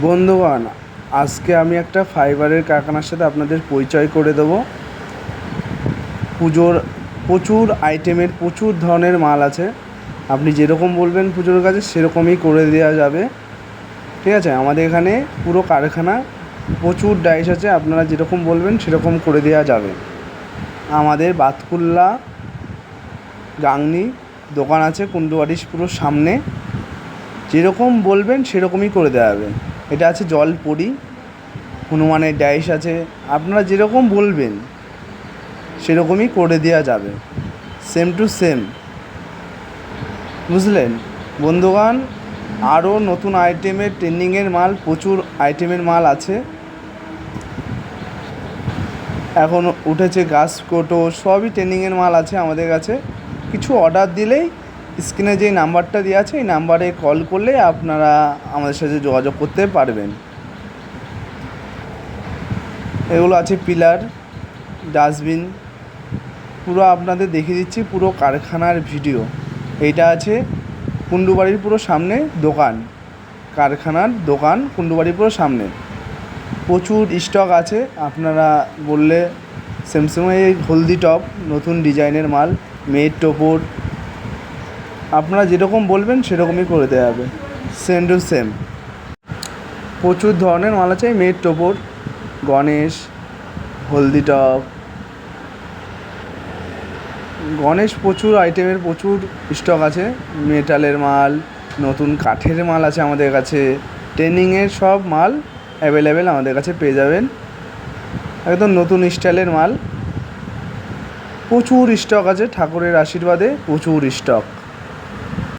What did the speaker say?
বন্ধুগণ, আজকে আমি একটা ফাইবারের কারখানার সাথে আপনাদের পরিচয় করে দেবো। পুজোর প্রচুর আইটেমের প্রচুর ধরনের মাল আছে। আপনি যেরকম বলবেন পুজোর কাজে সেরকমই করে দেওয়া যাবে। ঠিক আছে, আমাদের এখানে পুরো কারখানা, প্রচুর ডাইস আছে, আপনারা যেরকম বলবেন সেরকম করে দেওয়া যাবে। আমাদের বাতকুল্লা গাংনি দোকান আছে কুন্ডুবাড়ির পুরো সামনে। যেরকম বলবেন সেরকমই করে দেওয়া যাবে। এটা আছে জলপুরি, হনুমানের ডাইস আছে, আপনারা যেরকম বলবেন সেরকমই করে দেওয়া যাবে, সেম টু সেম। বুঝলেন বন্ধুগণ? আরও নতুন আইটেমের ট্রেন্ডিংয়ের মাল, প্রচুর আইটেমের মাল আছে। এখন উঠেছে গাসকোটো, সবই ট্রেন্ডিংয়ের মাল আছে আমাদের কাছে। কিছু অর্ডার দিলেই স্ক্রিনে যেই নাম্বারটা দেওয়া আছে এই নাম্বারে কল করলে আপনারা আমাদের সাথে যোগাযোগ করতে পারবেন। এগুলো আছে পিলার, ডাস্টবিন, পুরো আপনাদের দেখিয়ে দিচ্ছি পুরো কারখানার ভিডিও। এইটা আছে কুন্ডুবাড়ির পুরো সামনে দোকান, কারখানার দোকান কুন্ডুবাড়ির পুরো সামনে। প্রচুর স্টক আছে, আপনারা বললে স্যামসাংয়ে হলদি টপ, নতুন ডিজাইনের মাল, মেয়ের টোপর, আপনারা যেরকম বলবেন সেরকমই করে দেওয়া যাবে, সেম টু সেম। প্রচুর ধরনের মাল আছে, মেয়ের টোপর, গণেশ, হলদি টপ, গণেশ, প্রচুর আইটেমের প্রচুর স্টক আছে। মেটালের মাল, নতুন কাঠের মাল আছে আমাদের কাছে। ট্রেন্ডিংয়ের সব মাল অ্যাভেলেবেল আমাদের কাছে পেয়ে যাবেন, একদম নতুন স্টাইলের মাল। প্রচুর স্টক আছে, ঠাকুরের আশীর্বাদে প্রচুর স্টক।